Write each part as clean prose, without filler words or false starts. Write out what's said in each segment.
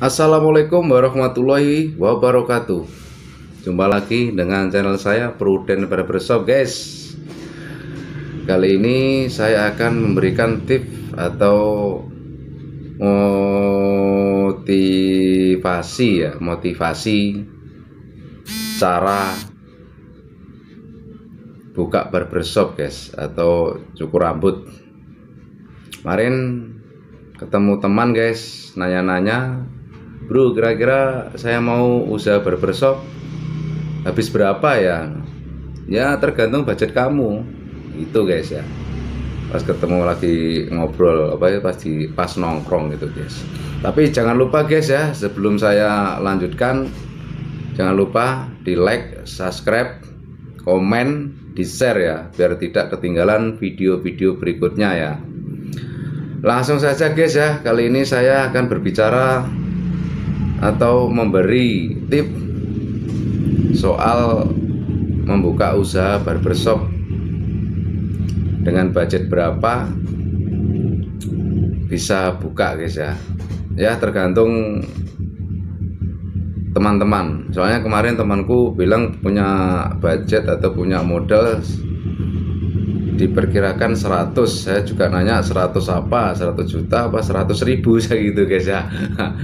Assalamualaikum warahmatullahi wabarakatuh. Jumpa lagi dengan channel saya Prudent Barbershop, guys. Kali ini saya akan memberikan tips atau motivasi cara buka barbershop, guys, atau cukur rambut. Kemarin ketemu teman, guys, nanya-nanya, "Bro, kira-kira saya mau usaha barbershop, habis berapa ya?" Ya tergantung budget kamu, itu guys ya. Pas ketemu lagi ngobrol pas nongkrong gitu, guys. Tapi jangan lupa, guys ya, sebelum saya lanjutkan, jangan lupa di like, subscribe, komen, di share ya, biar tidak ketinggalan video-video berikutnya ya. Langsung saja, guys ya. Kali ini saya akan berbicara atau memberi tips soal membuka usaha barbershop dengan budget berapa bisa buka, guys ya. Ya tergantung teman-teman. Soalnya kemarin temanku bilang punya budget atau punya modal diperkirakan 100. Saya juga nanya 100 apa, 100 juta apa 100 ribu saya gitu, guys ya.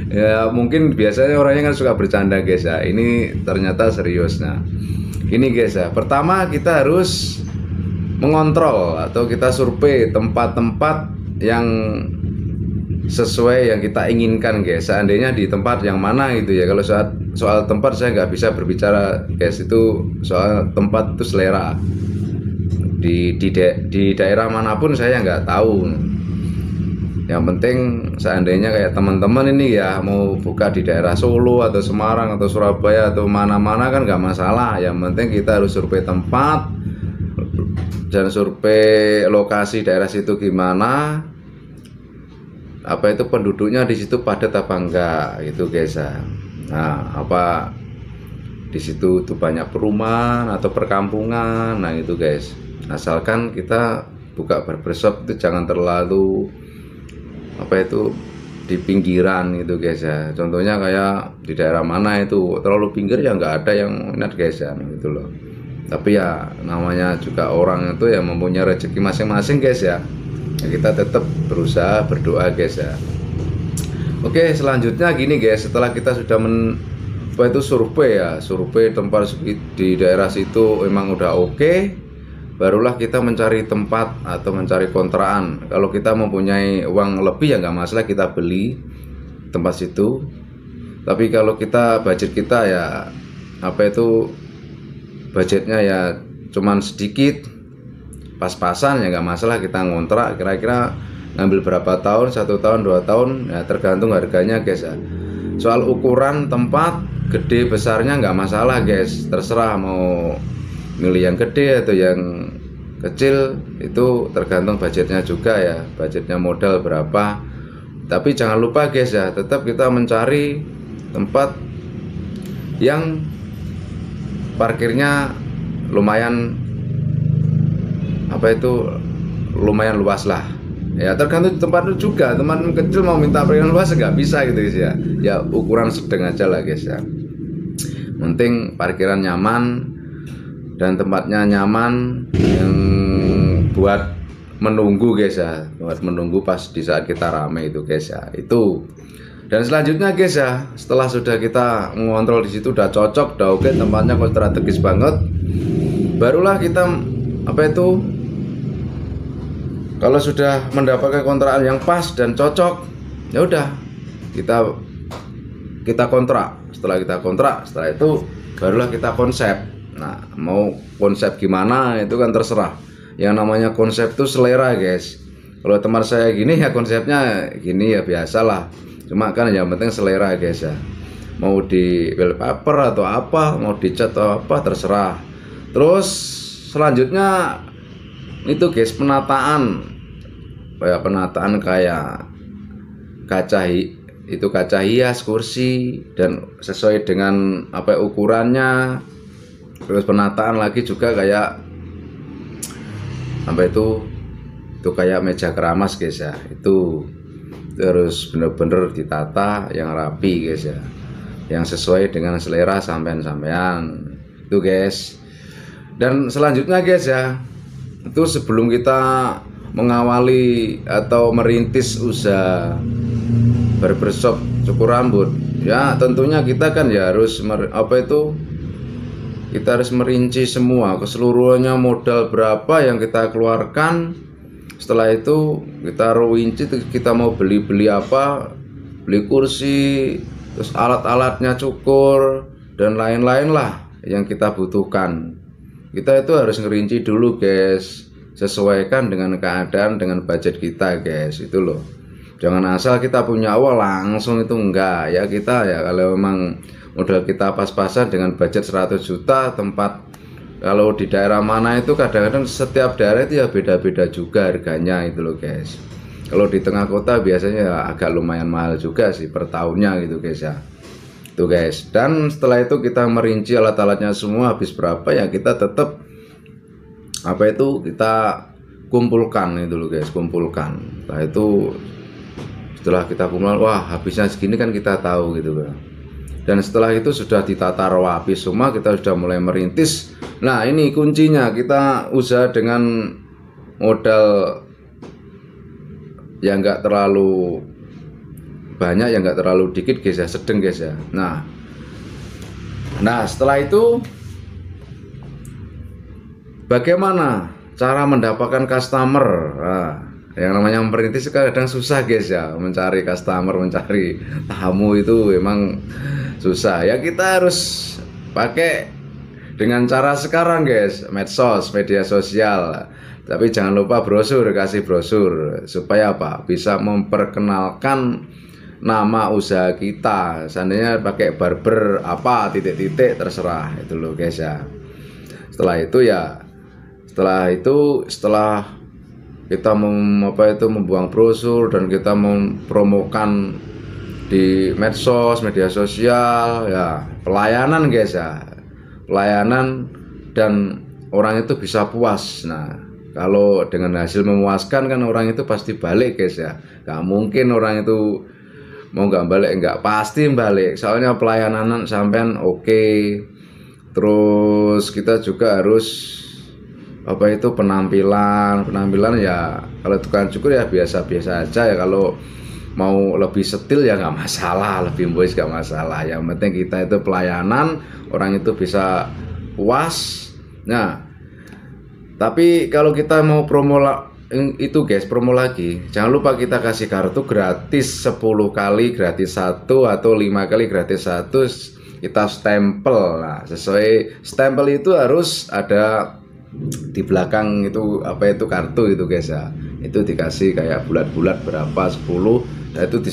Ya mungkin biasanya orangnya kan suka bercanda, guys ya. Ini ternyata serius. Nah ini, guys ya, pertama kita harus mengontrol atau kita survei tempat-tempat yang sesuai yang kita inginkan, guys. Seandainya di tempat yang mana itu ya. Kalau soal tempat saya nggak bisa berbicara, guys. Itu soal tempat itu selera. Di daerah manapun saya nggak tahu. Yang penting seandainya kayak teman-teman ini ya mau buka di daerah Solo atau Semarang atau Surabaya atau mana-mana kan nggak masalah. Yang penting kita harus survei tempat dan survei lokasi daerah situ gimana, apa itu penduduknya di situ padat apa enggak gitu, guys ya. Nah apa di situ tuh banyak perumahan atau perkampungan. Nah itu, guys. Asalkan kita buka barbershop itu jangan terlalu di pinggiran gitu, guys ya. Contohnya kayak di daerah mana itu terlalu pinggir ya nggak ada yang minat, guys ya, gitu loh. Tapi ya namanya juga orang itu ya mempunyai rezeki masing-masing, guys ya. Ya kita tetap berusaha berdoa, guys ya. Oke, selanjutnya gini, guys. Setelah kita sudah survei tempat di daerah situ emang udah oke, barulah kita mencari tempat atau mencari kontrakan. Kalau kita mempunyai uang lebih ya nggak masalah kita beli tempat situ. Tapi kalau kita budget kita ya budgetnya ya cuman sedikit, pas-pasan, ya nggak masalah kita ngontrak. Kira-kira ngambil berapa tahun, 1 tahun 2 tahun ya tergantung harganya, guys ya. Soal ukuran tempat gede besarnya nggak masalah, guys. Terserah mau milih yang gede atau yang kecil, itu tergantung budgetnya juga ya, budgetnya modal berapa. Tapi jangan lupa, guys ya, tetap kita mencari tempat yang parkirnya lumayan lumayan luas lah ya. Tergantung tempat itu juga. Teman kecil mau minta parkiran luas nggak bisa gitu, guys ya. Ya ukuran sedang aja lah, guys ya. Penting parkiran nyaman dan tempatnya nyaman, yang buat menunggu, guys ya, buat menunggu pas di saat kita rame itu, guys ya. Itu. Dan selanjutnya, guys ya, setelah sudah kita mengontrol di situ udah cocok, udah oke, tempatnya kok strategis banget, barulah kita kalau sudah mendapatkan kontrakan yang pas dan cocok, ya udah kita kontrak. Setelah kita kontrak, setelah itu barulah kita konsep. Nah, mau konsep gimana itu kan terserah. Yang namanya konsep itu selera, guys. Kalau teman saya gini ya konsepnya gini ya biasalah. Cuma kan yang penting selera, guys ya. Mau di wallpaper atau apa, mau dicat atau apa, terserah. Terus selanjutnya itu, guys, penataan kayak kaca hias kursi dan sesuai dengan ukurannya. Terus penataan lagi juga kayak itu kayak meja keramas, guys ya. Itu itu harus bener-bener ditata yang rapi guys ya, yang sesuai dengan selera sampean-sampean itu guys. Dan selanjutnya guys ya, itu sebelum kita mengawali atau merintis usaha barbershop cukur rambut ya, tentunya kita kan ya harus kita harus merinci semua keseluruhannya, modal berapa yang kita keluarkan. Setelah itu kita rinci, kita mau beli apa, beli kursi, terus alat-alatnya cukur dan lain-lain lah yang kita butuhkan. Kita itu harus ngerinci dulu guys, sesuaikan dengan keadaan, dengan budget kita guys, itu loh. Jangan asal kita punya uang langsung itu enggak ya. Kita ya kalau memang modal kita pas-pasan dengan budget 100 juta, tempat kalau di daerah mana itu kadang-kadang setiap daerah itu ya beda-beda juga harganya itu loh guys. Kalau di tengah kota biasanya ya agak lumayan mahal juga sih per tahunnya gitu guys ya. Itu guys. Dan setelah itu kita merinci alat-alatnya semua habis berapa ya, kita tetap kita kumpulkan itu loh guys, kumpulkan. Setelah kita kumpulkan, wah habisnya segini kan kita tahu gitu kan. Dan setelah itu sudah ditata rapi semua, kita sudah mulai merintis. Nah ini kuncinya, kita usaha dengan modal yang enggak terlalu banyak, yang enggak terlalu dikit guys ya, sedang guys ya. Nah setelah itu bagaimana cara mendapatkan customer? Nah, yang namanya memperintis kadang susah guys ya, mencari customer, mencari tamu itu memang susah ya. Kita harus pakai dengan cara sekarang guys, medsos, media sosial. Tapi jangan lupa brosur, kasih brosur supaya apa? Bisa memperkenalkan nama usaha kita. Seandainya pakai barber apa titik-titik terserah itu loh guys ya. Setelah kita membuang brosur dan kita mempromokan di medsos, media sosial ya, pelayanan guys ya, pelayanan dan orang itu bisa puas. Nah kalau dengan hasil memuaskan kan orang itu pasti balik guys ya, nggak mungkin orang itu mau nggak balik, nggak pasti balik, soalnya pelayanan sampean oke. Terus kita juga harus penampilan ya, kalau tukang cukur ya biasa-biasa aja ya. Kalau mau lebih setil ya nggak masalah, lebih boys nggak masalah. Yang penting kita itu pelayanan, orang itu bisa puas. Nah tapi kalau kita mau promo itu guys, promo lagi, jangan lupa kita kasih kartu gratis 10 kali gratis 1 atau 5 kali gratis 1. Kita stempel. Nah sesuai stempel itu harus ada di belakang itu kartu itu guys ya, itu dikasih kayak bulat-bulat berapa 10, nah itu di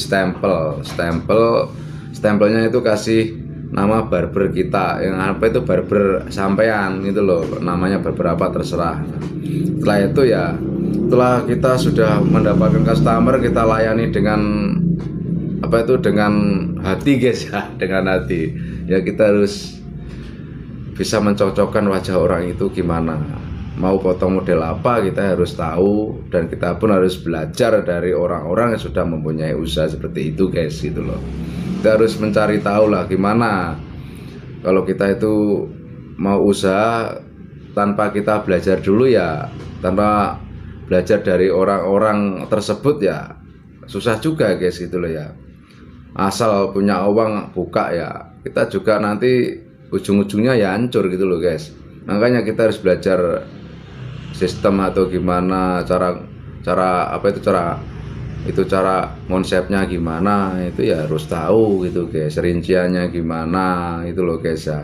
stempelnya itu kasih nama barber kita, yang barber sampean itu loh, namanya barber apa terserah. Setelah itu ya, setelah kita sudah mendapatkan customer, kita layani dengan dengan hati guys ya, dengan hati ya. Kita harus bisa mencocokkan wajah orang itu gimana, mau potong model apa kita harus tahu, dan kita pun harus belajar dari orang-orang yang sudah mempunyai usaha seperti itu guys gitu loh. Kita harus mencari tahu lah gimana kalau kita itu mau usaha tanpa kita belajar dulu ya, tanpa belajar dari orang-orang tersebut ya susah juga guys gitu loh ya. Asal punya uang buka ya, kita juga nanti ujung-ujungnya ya hancur gitu loh guys. Makanya kita harus belajar sistem atau gimana cara konsepnya gimana, itu ya harus tahu gitu guys, rinciannya gimana itu loh guys ya.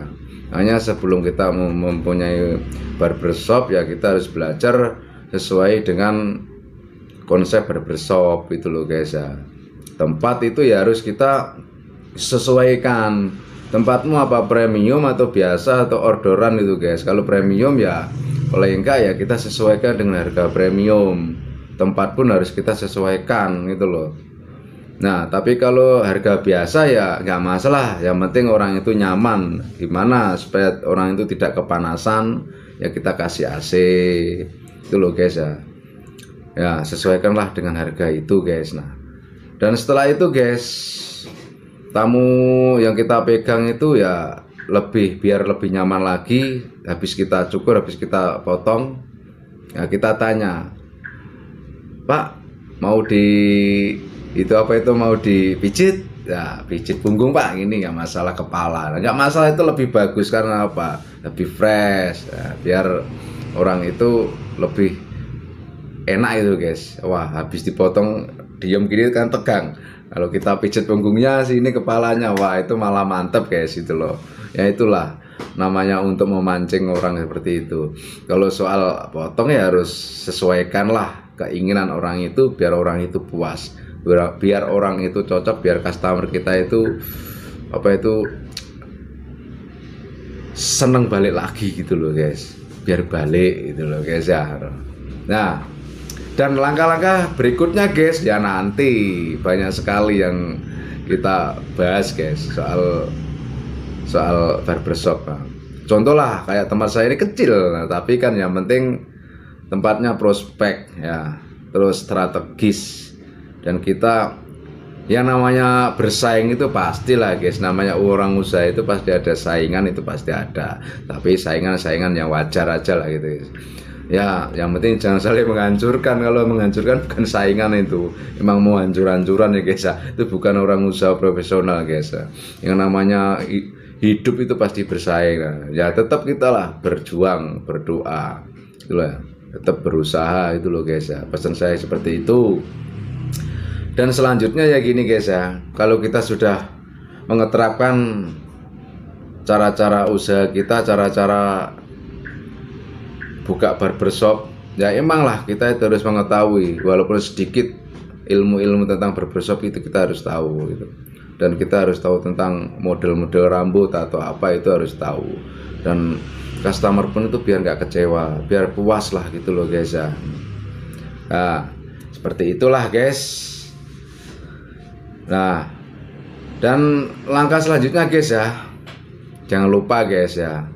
Hanya sebelum kita mempunyai barbershop ya kita harus belajar sesuai dengan konsep barbershop itu loh guys ya. Tempat itu ya harus kita sesuaikan. Tempatmu apa, premium atau biasa atau orderan itu guys. Kalau premium ya paling enggak ya kita sesuaikan dengan harga premium. Tempat pun harus kita sesuaikan gitu loh. Nah tapi kalau harga biasa ya nggak masalah, yang penting orang itu nyaman. Gimana supaya orang itu tidak kepanasan ya, kita kasih AC itu loh guys ya. Ya sesuaikanlah dengan harga itu guys. Nah Dan setelah itu guys, tamu yang kita pegang itu ya biar lebih nyaman lagi. Habis kita cukur, habis kita potong, ya kita tanya, Pak, mau mau dipijit? Ya pijit punggung Pak, ini nggak masalah kepala. Nggak masalah, itu lebih bagus karena apa? Lebih fresh, ya, biar orang itu lebih enak itu guys. Wah, habis dipotong diem gini kan tegang. Kalau kita pijit punggungnya sini kepalanya, wah itu malah mantep guys itu loh. Ya itulah namanya untuk memancing orang seperti itu. Kalau soal potong ya harus sesuaikan lah keinginan orang itu, biar orang itu puas, biar orang itu cocok, biar customer kita itu seneng balik lagi gitu loh guys, biar balik gitu loh guys ya. Nah, dan langkah-langkah berikutnya guys ya nanti banyak sekali yang kita bahas guys soal barbershop. Nah, contoh lah kayak tempat saya ini kecil, nah, tapi kan yang penting tempatnya prospek ya, terus strategis, dan kita yang namanya bersaing itu pastilah guys, namanya orang usaha itu pasti ada saingan, itu pasti ada, tapi saingan yang wajar aja lah gitu guys. Ya yang penting jangan saling menghancurkan. Kalau menghancurkan bukan saingan, itu emang mau hancur-hancuran ya guys ya. Itu bukan orang usaha profesional guys ya. Yang namanya hidup itu pasti bersaing. Ya tetap kita lah berjuang, berdoa itulah, tetap berusaha itu loh guys ya. Pesan saya seperti itu. Dan selanjutnya ya gini guys ya, kalau kita sudah mengeterapkan cara-cara usaha kita, cara-cara buka barbershop, ya emang lah kita itu harus mengetahui, walaupun sedikit ilmu-ilmu tentang barbershop itu kita harus tahu gitu. Dan kita harus tahu tentang model-model rambut atau apa, itu harus tahu. Dan customer pun itu biar nggak kecewa, biar puas lah gitu loh guys ya. Nah seperti itulah guys. Nah, dan langkah selanjutnya guys ya, jangan lupa guys ya,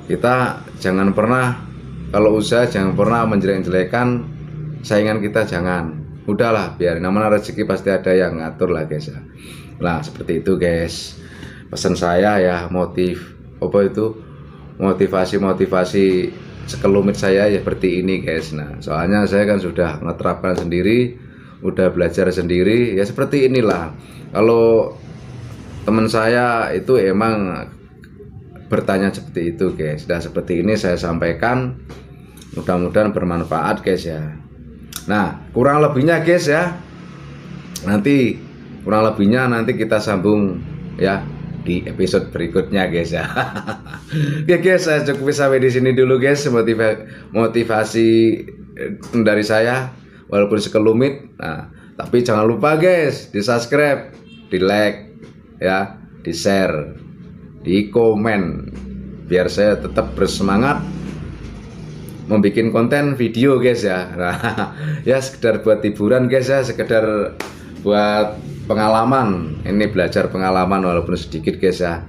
kita jangan pernah, kalau usaha jangan pernah menjelek-jelekan saingan kita, jangan. Udahlah, biar namanya rezeki pasti ada yang ngatur lah guys ya. Nah seperti itu guys, pesan saya ya, motivasi sekelumit saya ya seperti ini guys. Nah soalnya saya kan sudah ngeterapkan sendiri, udah belajar sendiri ya, seperti inilah. Kalau teman saya itu emang bertanya seperti itu guys, dan seperti ini saya sampaikan, mudah-mudahan bermanfaat guys ya. Nah kurang lebihnya guys ya, nanti kita sambung ya di episode berikutnya guys ya. Oke guys, saya cukup sampai di sini dulu guys, motivasi dari saya walaupun sekelumit. Nah, tapi jangan lupa guys, di subscribe, di like ya, di share, di komen, biar saya tetap bersemangat membuat konten video guys ya. Nah, ya sekedar buat hiburan guys ya, sekedar buat pengalaman, ini belajar pengalaman walaupun sedikit guys ya.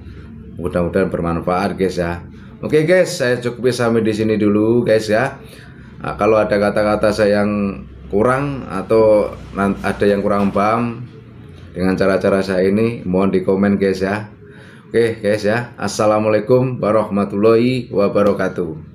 Mudah-mudahan bermanfaat guys ya. Oke guys, saya cukup sampai di sini dulu guys ya. Nah, kalau ada kata-kata saya yang kurang atau ada yang kurang paham dengan cara-cara saya ini, mohon di komen guys ya. Oke guys ya, assalamualaikum warahmatullahi wabarakatuh.